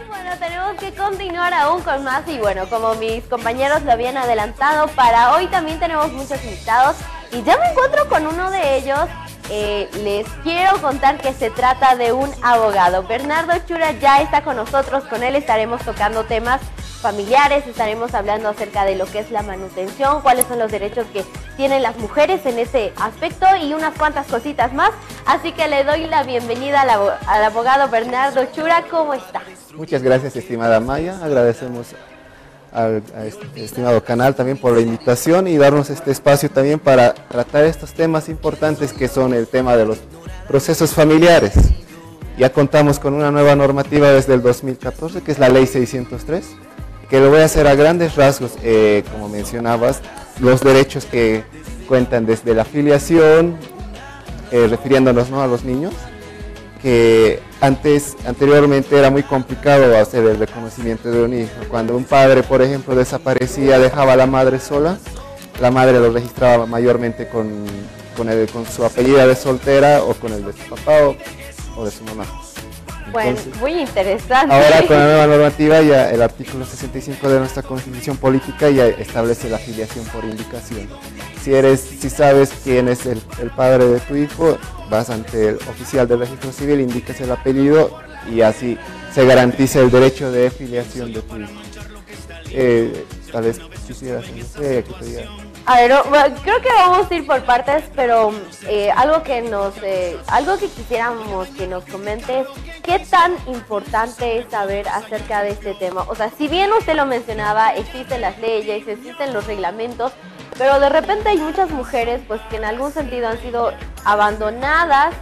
Bueno, tenemos que continuar aún con más y bueno, como mis compañeros lo habían adelantado, para hoy también tenemos muchos invitados y ya me encuentro con uno de ellos. Les quiero contar que se trata de un abogado. Bernardo Chura ya está con nosotros, con él estaremos tocando temas familiares, estaremos hablando acerca de lo que es la manutención, cuáles son los derechos que tienen las mujeres en ese aspecto y unas cuantas cositas más. Así que le doy la bienvenida al abogado Bernardo Chura. ¿Cómo está? Muchas gracias, estimada Maya. Agradecemos a este estimado canal también por la invitación y darnos este espacio también para tratar estos temas importantes que son el tema de los procesos familiares. Ya contamos con una nueva normativa desde el 2014, que es la Ley 603, que lo voy a hacer a grandes rasgos, como mencionabas, los derechos que cuentan desde la filiación, refiriéndonos, ¿no?, a los niños, que anteriormente era muy complicado hacer el reconocimiento de un hijo. Cuando un padre, por ejemplo, desaparecía, dejaba a la madre sola, la madre lo registraba mayormente con su apellido de soltera o con el de su papá o de su mamá. Bueno, entonces, muy interesante. Ahora con la nueva normativa, ya el artículo 65 de nuestra Constitución Política ya establece la filiación por indicación. Si sabes quién es el padre de tu hijo, vas ante el oficial del registro civil, indicas el apellido y así se garantiza el derecho de filiación de tu hijo. Tal vez quisieras, no sé, aquí te diga. A ver, creo que vamos a ir por partes, pero algo que quisiéramos que nos comentes, ¿qué tan importante es saber acerca de este tema? O sea, si bien usted lo mencionaba, existen las leyes, existen los reglamentos, pero de repente hay muchas mujeres pues que en algún sentido han sido abandonadas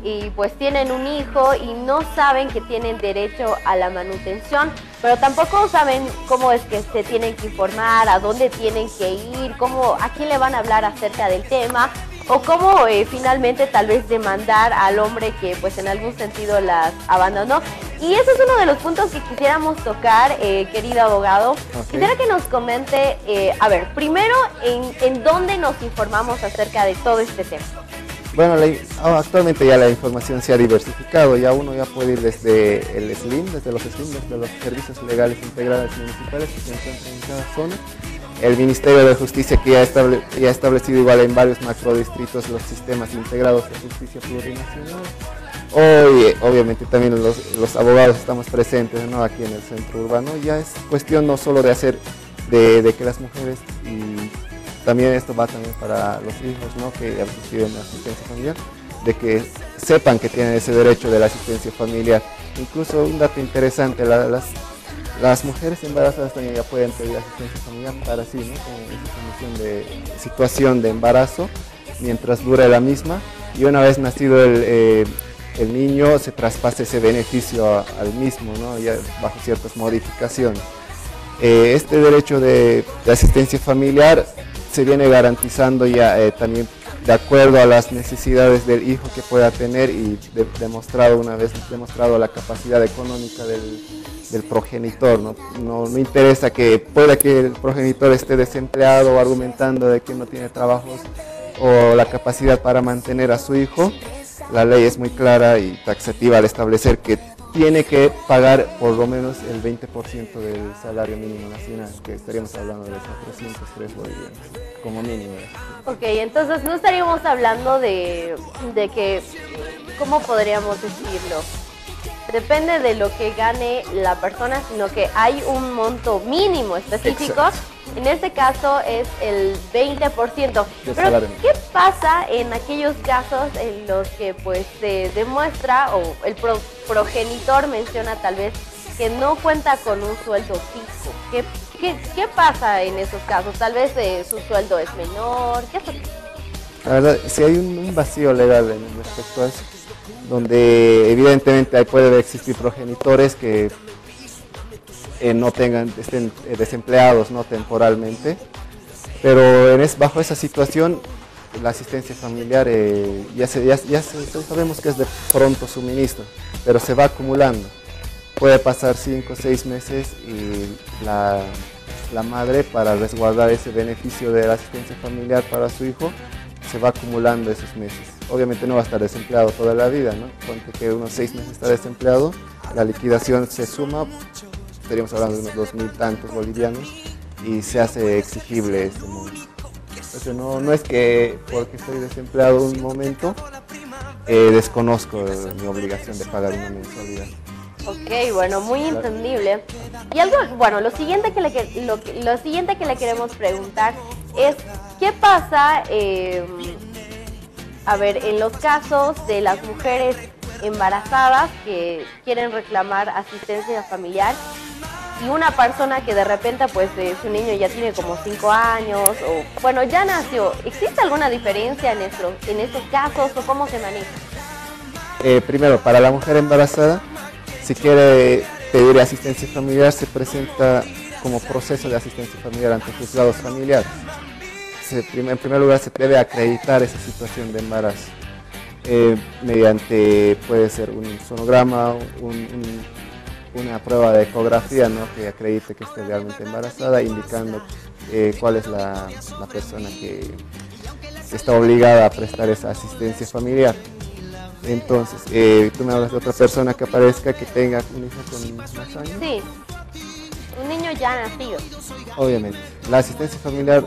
y pues tienen un hijo y no saben que tienen derecho a la manutención, pero tampoco saben cómo es que se tienen que informar, a dónde tienen que ir, a quién le van a hablar acerca del tema, o cómo finalmente tal vez demandar al hombre que pues en algún sentido las abandonó. Y ese es uno de los puntos que quisiéramos tocar, querido abogado. Okay. Quisiera que nos comente, a ver, primero, en dónde nos informamos acerca de todo este tema. Bueno, actualmente ya la información se ha diversificado, ya uno ya puede ir desde el SLIM, desde los servicios legales integrales municipales que se encuentran en cada zona. El Ministerio de Justicia, que ya ha establecido igual en varios macrodistritos los sistemas integrados de justicia plurinacional. Hoy, obviamente, también los abogados estamos presentes, ¿no?, aquí en el centro urbano. Ya es cuestión no solo de hacer de que las mujeres, y también esto va también para los hijos, ¿no?, que reciben asistencia familiar, de que sepan que tienen ese derecho de la asistencia familiar. Incluso un dato interesante, las mujeres embarazadas también ya pueden pedir asistencia familiar para sí, ¿no?, con esa situación de embarazo, mientras dure la misma, y una vez nacido el niño se traspasa ese beneficio al mismo, ¿no?, ya bajo ciertas modificaciones. Este derecho de asistencia familiar se viene garantizando ya también de acuerdo a las necesidades del hijo que pueda tener y una vez demostrado la capacidad económica del progenitor, ¿no? No interesa que pueda que el progenitor esté desempleado o argumentando de que no tiene trabajos o la capacidad para mantener a su hijo. La ley es muy clara y taxativa al establecer que tiene que pagar por lo menos el 20% del salario mínimo nacional, que estaríamos hablando de 403 bolivianos como mínimo. Ok, entonces no estaríamos hablando de que, ¿cómo podríamos decirlo? Depende de lo que gane la persona, sino que hay un monto mínimo específico. Exacto. En este caso es el 20%. Pero ¿qué pasa en aquellos casos en los que pues se demuestra o el progenitor menciona tal vez que no cuenta con un sueldo fijo? ¿Qué pasa en esos casos? Tal vez su sueldo es menor. ¿Qué pasa? La verdad, si hay un vacío legal respecto a eso, donde evidentemente ahí puede existir progenitores que estén desempleados, ¿no?, temporalmente, pero bajo esa situación la asistencia familiar ya sabemos que es de pronto suministro, pero se va acumulando. Puede pasar 5 o 6 meses y la madre, para resguardar ese beneficio de la asistencia familiar para su hijo, se va acumulando esos meses. Obviamente no va a estar desempleado toda la vida, ¿no? Ponte que unos 6 meses está desempleado, la liquidación se suma, estaríamos hablando de unos 2000 tantos bolivianos, y se hace exigible este monto. Entonces no es que porque estoy desempleado un momento, desconozco mi obligación de pagar una mensualidad. Ok, bueno, muy entendible. Y algo, bueno, lo siguiente que le queremos preguntar es, ¿qué pasa, a ver, en los casos de las mujeres embarazadas que quieren reclamar asistencia familiar y una persona que de repente, pues, su niño ya tiene como 5 años o, bueno, ya nació? ¿Existe alguna diferencia en estos casos o cómo se maneja? Primero, para la mujer embarazada, si quiere pedir asistencia familiar, se presenta como proceso de asistencia familiar ante juzgados familiares. En primer lugar, se debe acreditar esa situación de embarazo mediante, puede ser un sonograma, una prueba de ecografía, ¿no?, que acredite que esté realmente embarazada, indicando cuál es la persona que está obligada a prestar esa asistencia familiar. Entonces, tú me hablas de otra persona que aparezca que tenga un hijo con más años. Sí, un niño ya nacido. Obviamente, la asistencia familiar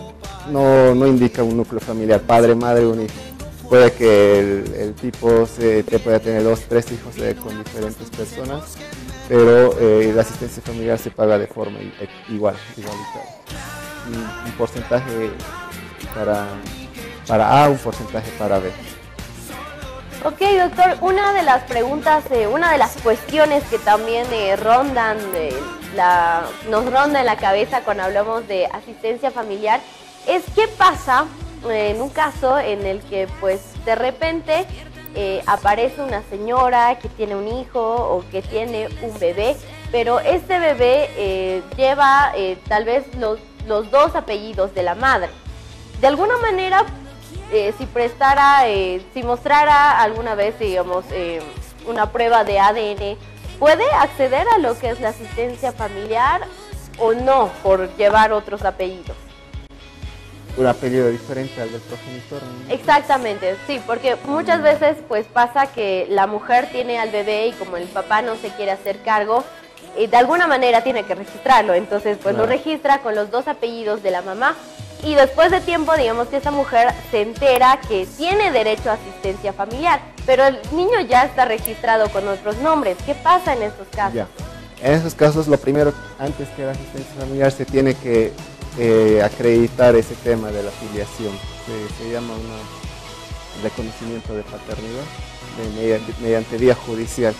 no indica un núcleo familiar, padre, madre, un hijo. Puede que el tipo pueda tener 2, 3 hijos con diferentes personas, pero la asistencia familiar se paga de forma igualitaria. Un porcentaje para A, un porcentaje para B. Ok, doctor, una de las preguntas, una de las cuestiones que también nos ronda en la cabeza cuando hablamos de asistencia familiar es qué pasa en un caso en el que, pues, de repente aparece una señora que tiene un hijo o que tiene un bebé, pero este bebé lleva tal vez los 2 apellidos de la madre. De alguna manera, si mostrara alguna vez, digamos, una prueba de ADN, ¿puede acceder a lo que es la asistencia familiar o no por llevar otros apellidos? Un apellido diferente al del progenitor, ¿no? Exactamente, sí, porque muchas veces pues pasa que la mujer tiene al bebé y como el papá no se quiere hacer cargo, de alguna manera tiene que registrarlo, entonces pues Claro, lo registra con los 2 apellidos de la mamá. Y después de tiempo, digamos que esa mujer se entera que tiene derecho a asistencia familiar, pero el niño ya está registrado con otros nombres. ¿Qué pasa en estos casos? Ya. En esos casos, lo primero, antes que la asistencia familiar, se tiene que acreditar ese tema de la filiación. Se llama un reconocimiento de paternidad mediante vía judicial.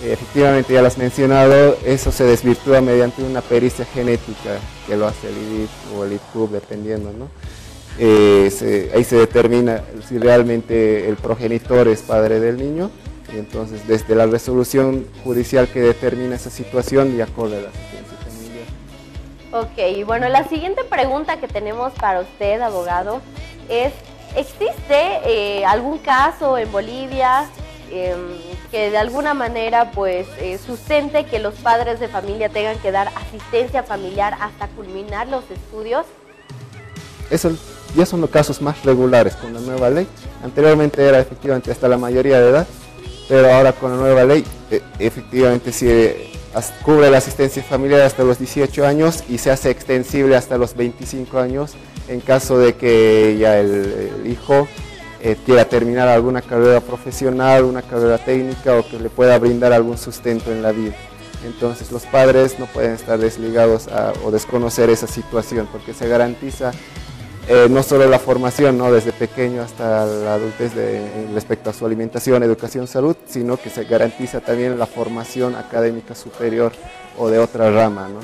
Efectivamente, ya lo has mencionado, eso se desvirtúa mediante una pericia genética que lo hace el IDIT o el IDCUB, dependiendo, ¿no? Ahí se determina si realmente el progenitor es padre del niño, y entonces desde la resolución judicial que determina esa situación ya corre la asistencia familiar. Ok, y bueno, la siguiente pregunta que tenemos para usted, abogado, es, ¿existe algún caso en Bolivia que de alguna manera pues sustente que los padres de familia tengan que dar asistencia familiar hasta culminar los estudios? Eso ya son los casos más regulares con la nueva ley. Anteriormente era efectivamente hasta la mayoría de edad, pero ahora con la nueva ley efectivamente sí cubre la asistencia familiar hasta los 18 años y se hace extensible hasta los 25 años en caso de que ya el hijo quiera terminar alguna carrera profesional, una carrera técnica o que le pueda brindar algún sustento en la vida. Entonces los padres no pueden estar desligados o desconocer esa situación porque se garantiza no solo la formación, ¿no?, desde pequeño hasta la adultez respecto a su alimentación, educación, salud, sino que se garantiza también la formación académica superior o de otra rama, ¿no?,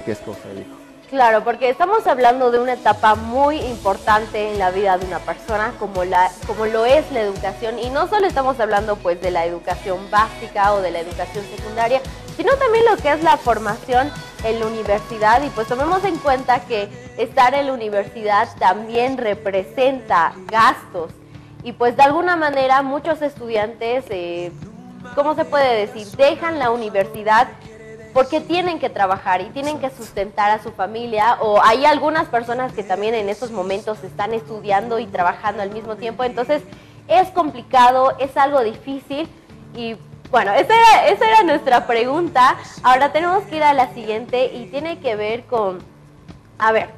que escoja el hijo. Claro, porque estamos hablando de una etapa muy importante en la vida de una persona como lo es la educación, y no solo estamos hablando pues de la educación básica o de la educación secundaria, sino también lo que es la formación en la universidad, y pues tomemos en cuenta que estar en la universidad también representa gastos, y pues de alguna manera muchos estudiantes, ¿cómo se puede decir?, dejan la universidad porque tienen que trabajar y tienen que sustentar a su familia, o hay algunas personas que también en estos momentos están estudiando y trabajando al mismo tiempo, entonces es complicado, es algo difícil y bueno, esa era nuestra pregunta. Ahora tenemos que ir a la siguiente y tiene que ver con, a ver,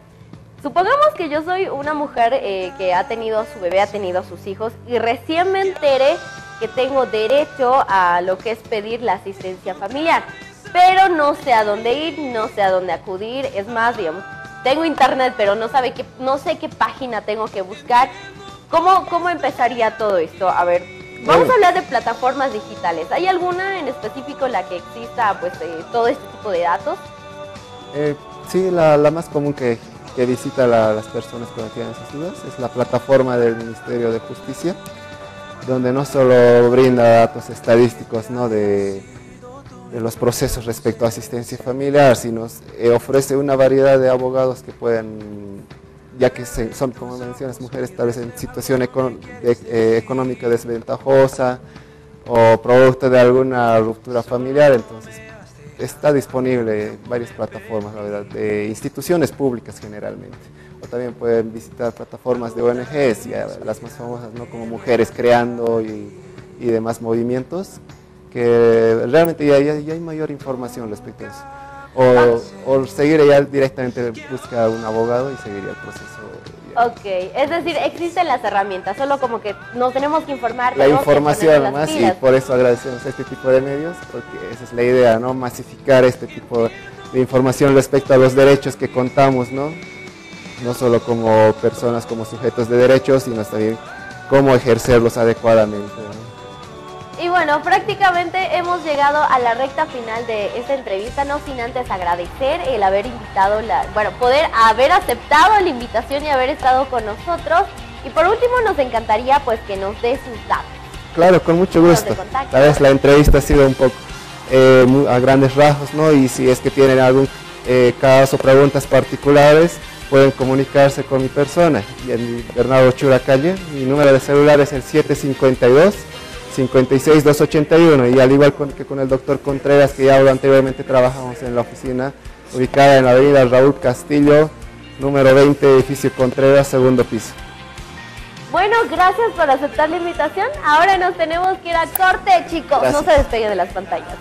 supongamos que yo soy una mujer que ha tenido a su bebé, ha tenido a sus hijos y recién me enteré que tengo derecho a lo que es pedir la asistencia familiar, pero no sé a dónde ir, no sé a dónde acudir, es más, digamos, tengo internet, pero no sé qué página tengo que buscar. ¿Cómo empezaría todo esto? A ver, vamos a hablar de plataformas digitales. ¿Hay alguna en específico en la que exista pues todo este tipo de datos? Sí, la más común que visita las personas cuando tienen esas dudas es la plataforma del Ministerio de Justicia, donde no solo brinda datos estadísticos, ¿no?, de los procesos respecto a asistencia familiar, sino ofrece una variedad de abogados que pueden, ya que son, como mencionas, mujeres tal vez en situación económica desventajosa o producto de alguna ruptura familiar, entonces está disponible en varias plataformas, la verdad, de instituciones públicas generalmente. O también pueden visitar plataformas de ONGs, ya las más famosas, ¿no?, como Mujeres Creando y demás movimientos, que realmente ya hay mayor información respecto a eso. O seguir ya directamente, busca un abogado y seguir el proceso. Ok, es decir, existen las herramientas, solo como que nos tenemos que informar. La información más, y por eso agradecemos a este tipo de medios, porque esa es la idea, ¿no?, masificar este tipo de información respecto a los derechos que contamos, ¿no? No solo como personas, como sujetos de derechos, sino también cómo ejercerlos adecuadamente, ¿no? Y bueno, prácticamente hemos llegado a la recta final de esta entrevista, no sin antes agradecer el haber invitado, poder haber aceptado la invitación y haber estado con nosotros. Y por último nos encantaría pues que nos dé sus datos. Claro, con mucho gusto. Tal vez la entrevista ha sido un poco a grandes rasgos, ¿no? Y si es que tienen algún caso o preguntas particulares, pueden comunicarse con mi persona, Bernardo Chura Calle. Mi número de celular es el 752-56-281, y al igual que con el doctor Contreras, que ya anteriormente trabajamos en la oficina ubicada en la avenida Raúl Castillo, número 20, edificio Contreras, segundo piso. Bueno, gracias por aceptar la invitación. Ahora nos tenemos que ir a corte, chicos. Gracias. No se despeguen de las pantallas.